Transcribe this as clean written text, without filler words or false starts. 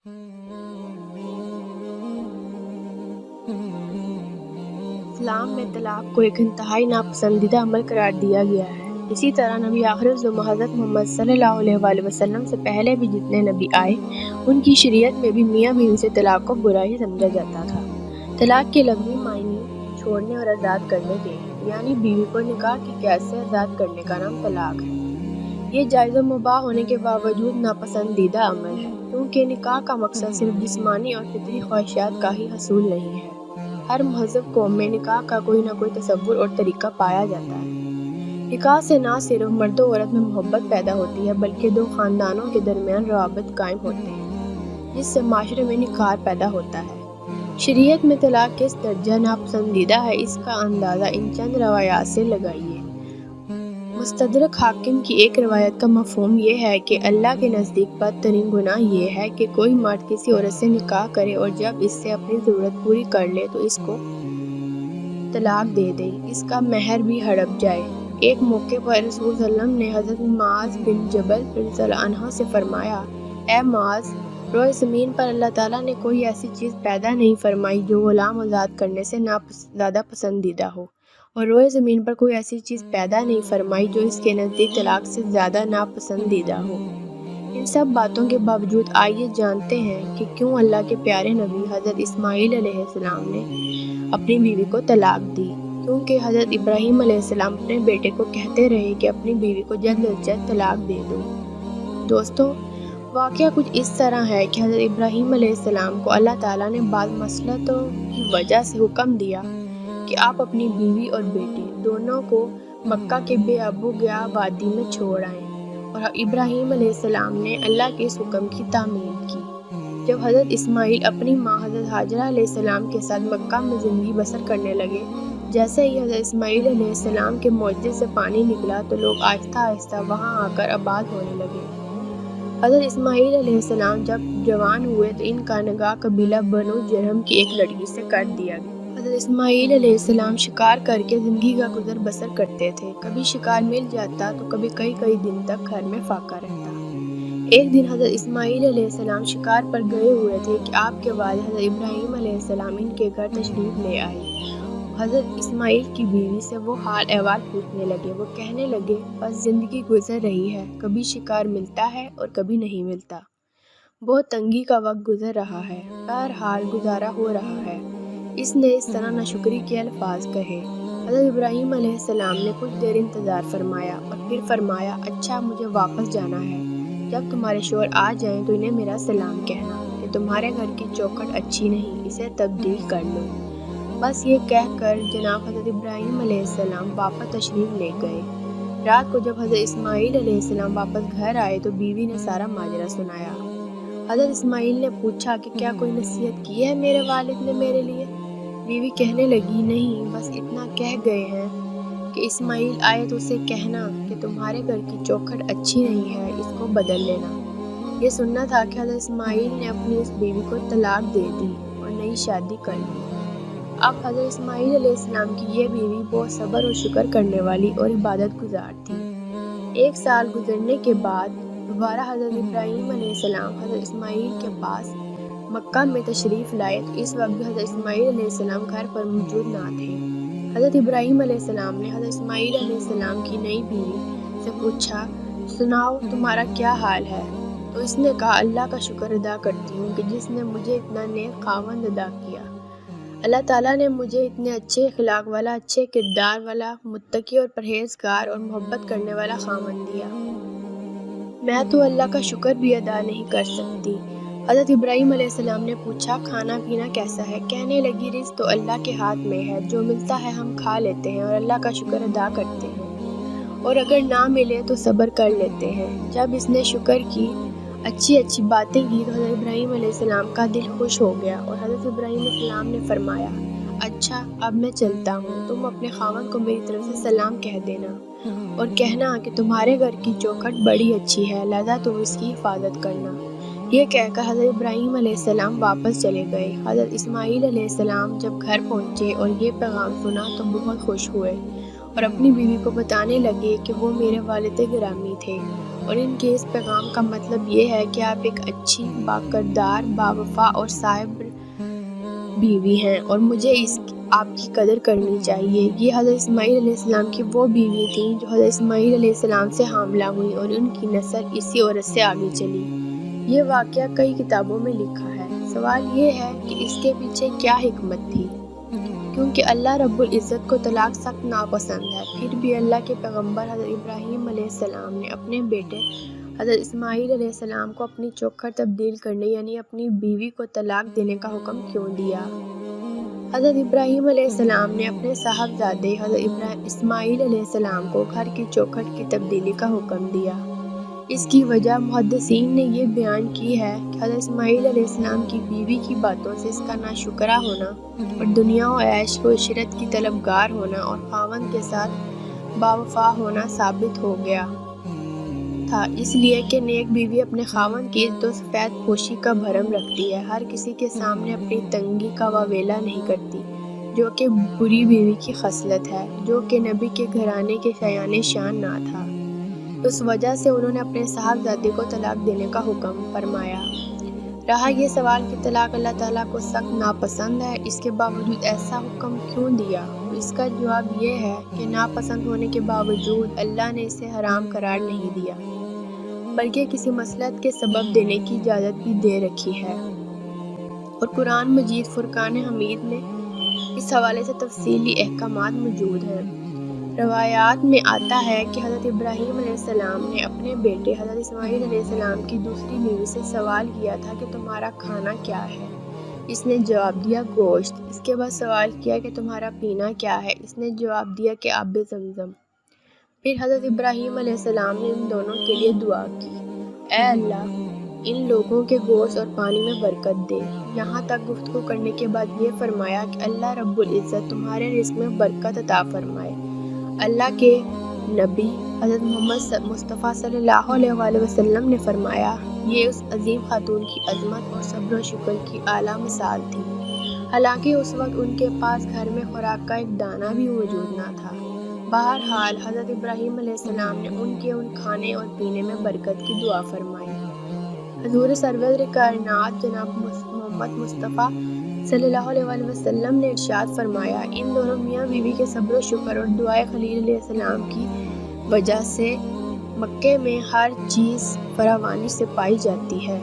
اسلام میں طلاق کو ایک انتہائی ناپسندیدہ عمل قرار دیا گیا ہے۔ اسی طرح نبی آخر الزماں حضرت محمد صلی اللہ علیہ وآلہ وسلم سے پہلے بھی جتنے نبی آئے، ان کی شریعت میں بھی میاں بیوی سے طلاق کو برا ہی سمجھا جاتا تھا۔ طلاق کے لفظی معنی چھوڑنے اور آزاد کرنے کے ہیں، یعنی بیوی کو نکاح کی قید سے آزاد کرنے کا نام طلاق ہے۔ یہ جائز و مباح ہونے کے باوجود ناپسندیدہ عمل ہے، کیونکہ نکاح کا مقصد صرف جسمانی اور فطری خواہشات کا ہی حصول نہیں ہے۔ ہر مہذب قوم میں نکاح کا کوئی نہ کوئی تصور اور طریقہ پایا جاتا ہے۔ نکاح سے نہ صرف مرد و عورت میں محبت پیدا ہوتی ہے، بلکہ دو خاندانوں کے درمیان روابط قائم ہوتے ہیں، جس سے معاشرے میں نکھار پیدا ہوتا ہے۔ شریعت میں طلاق کس درجہ ناپسندیدہ ہے، اس کا اندازہ ان چند روایات سے لگائیے۔ مستدرک حاکم کی ایک روایت کا مفہوم یہ ہے کہ اللہ کے نزدیک بدترین گناہ یہ ہے کہ کوئی مرد کسی عورت سے نکاح کرے اور جب اس سے اپنی ضرورت پوری کر لے تو اس کو طلاق دے دے، اس کا مہر بھی ہڑپ جائے۔ ایک موقع پر رسول صلی اللہ علیہ وسلم نے حضرت معاذ بن جبل رضی اللہ عنہ سے فرمایا، اے معاذ، روئے زمین پر اللہ تعالیٰ نے کوئی ایسی چیز پیدا نہیں فرمائی جو غلام آزاد کرنے سے زیادہ پسندیدہ ہو، اور روئے زمین پر کوئی ایسی چیز پیدا نہیں فرمائی جو اس کے نزدیک طلاق سے زیادہ ناپسندیدہ ہو۔ ان سب باتوں کے باوجود آئیے جانتے ہیں کہ کیوں اللہ کے پیارے نبی حضرت اسماعیل علیہ السلام نے اپنی بیوی کو طلاق دی۔ کیونکہ حضرت ابراہیم علیہ السلام اپنے بیٹے کو کہتے رہے کہ اپنی بیوی کو جلد از جلد طلاق دے دو۔ دوستو، واقعہ کچھ اس طرح ہے کہ حضرت ابراہیم علیہ السلام کو اللہ تعالیٰ نے بعض مصلحتوں کی وجہ سے حکم دیا کہ آپ اپنی بیوی اور بیٹے دونوں کو مکہ کے بے آب و گیا وادی میں چھوڑ آئیں، اور ابراہیم علیہ السلام نے اللہ کے اس حکم کی تعمیل کی۔ جب حضرت اسماعیل اپنی ماں حضرت ہاجرہ علیہ السلام کے ساتھ مکہ میں زندگی بسر کرنے لگے، جیسے ہی حضرت اسماعیل علیہ السلام کے معجزے سے پانی نکلا تو لوگ آہستہ آہستہ وہاں آ کر آباد ہونے لگے۔ حضرت اسماعیل علیہ السلام جب جوان ہوئے تو ان کا نکاح قبیلہ بنو جرہم کی ایک لڑکی سے کر دیا گیا۔ حضرت اسماعیل علیہ السلام شکار کر کے زندگی کا گزر بسر کرتے تھے۔ کبھی شکار مل جاتا تو کبھی کئی دن تک گھر میں فاقہ رہتا۔ ایک دن حضرت اسماعیل علیہ السلام شکار پر گئے ہوئے تھے کہ آپ کے والد حضرت ابراہیم علیہ السلام ان کے گھر تشریف لے آئے۔ حضرت اسماعیل کی بیوی سے وہ حال احوال پوچھنے لگے۔ وہ کہنے لگے، بس زندگی گزر رہی ہے، کبھی شکار ملتا ہے اور کبھی نہیں ملتا، بہت تنگی کا وقت گزر رہا ہے، بہرحال گزارا ہو رہا ہے۔ اس نے اس طرح ناشکری کے الفاظ کہے۔ حضرت ابراہیم علیہ السلام نے کچھ دیر انتظار فرمایا اور پھر فرمایا، اچھا مجھے واپس جانا ہے، جب تمہارے شوہر آ جائیں تو انہیں میرا سلام کہنا کہ تمہارے گھر کی چوکھٹ اچھی نہیں، اسے تبدیل کر لو۔ بس یہ کہہ کر جناب حضرت ابراہیم علیہ السلام واپس تشریف لے گئے۔ رات کو جب حضرت اسماعیل علیہ السلام واپس گھر آئے تو بیوی نے سارا ماجرا سنایا۔ حضرت اسماعیل نے پوچھا کہ کیا کوئی نصیحت کی ہے میرے والد نے میرے لیے؟ بیوی کہنے لگی، نہیں، بس اتنا کہہ گئے ہیں کہ اسماعیل آئے تو اسے کہنا کہ تمہارے گھر کی چوکھٹ اچھی نہیں ہے، اس کو بدل لینا۔ یہ سننا تھا کہ حضرت اسماعیل نے اپنی اس بیوی کو طلاق دے دی اور نئی شادی کر لی۔ اب حضرت اسماعیل علیہ السلام کی یہ بیوی بہت صبر اور شکر کرنے والی اور عبادت گزار تھی۔ 1 سال گزرنے کے بعد دوبارہ حضرت ابراہیم علیہ السلام حضرت اسماعیل کے پاس مکہ میں تشریف لائے تو اس وقت بھی حضرت اسماعیل علیہ السلام گھر پر موجود نہ تھے۔ حضرت ابراہیم علیہ السلام نے حضرت اسماعیل علیہ السلام کی نئی بیوی سے پوچھا، سناؤ تمہارا کیا حال ہے؟ تو اس نے کہا، اللہ کا شکر ادا کرتی ہوں کہ جس نے مجھے اتنا نیک خاوند عطا کیا۔ اللہ تعالیٰ نے مجھے اتنے اچھے اخلاق والا، اچھے کردار والا، متقی اور پرہیزگار اور محبت کرنے والا خاوند دیا۔ میں تو اللہ کا شکر بھی ادا نہیں کر سکتی۔ حضرت ابراہیم علیہ السلام نے پوچھا، کھانا پینا کیسا ہے؟ کہنے لگی، رزق تو اللہ کے ہاتھ میں ہے، جو ملتا ہے ہم کھا لیتے ہیں اور اللہ کا شکر ادا کرتے ہیں، اور اگر نہ ملے تو صبر کر لیتے ہیں۔ جب اس نے شکر کی، اچھی باتیں کی تو حضرت ابراہیم علیہ السلام کا دل خوش ہو گیا، اور حضرت ابراہیم علیہ السلام نے فرمایا، اچھا اب میں چلتا ہوں، تم اپنے خاوند کو میری طرف سے سلام کہہ دینا اور کہنا کہ تمہارے گھر کی چوکھٹ بڑی اچھی ہے، لہذا تم اس کی حفاظت کرنا۔ یہ کہہ کر حضرت ابراہیم علیہ السلام واپس چلے گئے۔ حضرت اسماعیل علیہ السلام جب گھر پہنچے اور یہ پیغام سنا تو بہت خوش ہوئے اور اپنی بیوی کو بتانے لگے کہ وہ میرے والد گرامی تھے اور ان کے اس پیغام کا مطلب یہ ہے کہ آپ ایک اچھی، باکردار، باوفا اور صابر بیوی ہیں اور مجھے آپ کی قدر کرنی چاہیے۔ یہ حضرت اسماعیل علیہ السلام کی وہ بیوی تھیں جو حضرت اسماعیل علیہ السلام سے حاملہ ہوئیں اور ان کی نسل اسی عورت سے آگے چلی۔ یہ واقعہ کئی کتابوں میں لکھا ہے۔ سوال یہ ہے کہ اس کے پیچھے کیا حکمت تھی؟ کیونکہ اللہ رب العزت کو طلاق سخت ناپسند ہے، پھر بھی اللہ کے پیغمبر حضرت ابراہیم علیہ السلام نے اپنے بیٹے حضرت اسماعیل علیہ السلام کو اپنی چوکھٹ تبدیل کرنے یعنی اپنی بیوی کو طلاق دینے کا حکم کیوں دیا؟ حضرت ابراہیم علیہ السلام نے اپنے صاحبزادے حضرت اسماعیل علیہ السلام کو گھر کی چوکھٹ کی تبدیلی کا حکم دیا۔ اس کی وجہ محدثین نے یہ بیان کی ہے کہ حضرت اسماعیل علیہ السلام کی بیوی کی باتوں سے اس کا ناشکرا ہونا اور دنیا و عیش و عشرت کی طلبگار ہونا اور خاوند کے ساتھ باوفا ہونا ثابت ہو گیا تھا، اس لیے کہ نیک بیوی اپنے خاوند کی عزت و سفید پوشی کا بھرم رکھتی ہے، ہر کسی کے سامنے اپنی تنگی کا واویلا نہیں کرتی، جو کہ بری بیوی کی خصلت ہے، جو کہ نبی کے گھرانے کے شایان شان نہ تھا۔ اس وجہ سے انہوں نے اپنے صاحبزادے کو طلاق دینے کا حکم فرمایا۔ رہا یہ سوال کہ طلاق اللہ تعالیٰ کو سخت ناپسند ہے، اس کے باوجود ایسا حکم کیوں دیا؟ تو اس کا جواب یہ ہے کہ ناپسند ہونے کے باوجود اللہ نے اسے حرام قرار نہیں دیا، بلکہ کسی مصلحت کے سبب دینے کی اجازت بھی دے رکھی ہے۔ اور قرآن مجید فرقان حمید میں اس حوالے سے تفصیلی احکامات موجود ہیں۔ روایات میں آتا ہے کہ حضرت ابراہیم علیہ السلام نے اپنے بیٹے حضرت اسماعیل علیہ السلام کی دوسری بیوی سے سوال کیا تھا کہ تمہارا کھانا کیا ہے؟ اس نے جواب دیا گوشت۔ اس کے بعد سوال کیا کہ تمہارا پینا کیا ہے؟ اس نے جواب دیا کہ آب زمزم۔ پھر حضرت ابراہیم علیہ السلام نے ان دونوں کے لیے دعا کی، اے اللہ، ان لوگوں کے گوشت اور پانی میں برکت دے۔ یہاں تک گفتگو کرنے کے بعد یہ فرمایا کہ اللہ رب العزت تمہارے رزق میں برکت عطا فرمائے۔ اللہ کے نبی حضرت محمد مصطفیٰ صلی اللہ علیہ وآلہ وسلم نے فرمایا، یہ اس عظیم خاتون کی عظمت اور صبر و شکر کی اعلیٰ مثال تھی، حالانکہ اس وقت ان کے پاس گھر میں خوراک کا ایک دانہ بھی موجود نہ تھا۔ بہرحال حضرت ابراہیم علیہ السلام نے ان کے کھانے اور پینے میں برکت کی دعا فرمائی۔ حضور سرور کائنات جناب محمد مصطفیٰ صلی اللہ علیہ وآلہ وسلم نے ارشاد فرمایا، ان دونوں میاں بیوی کے صبر و شکر اور دعائے خلیل علیہ السلام کی وجہ سے مکے میں ہر چیز فراوانی سے پائی جاتی ہے۔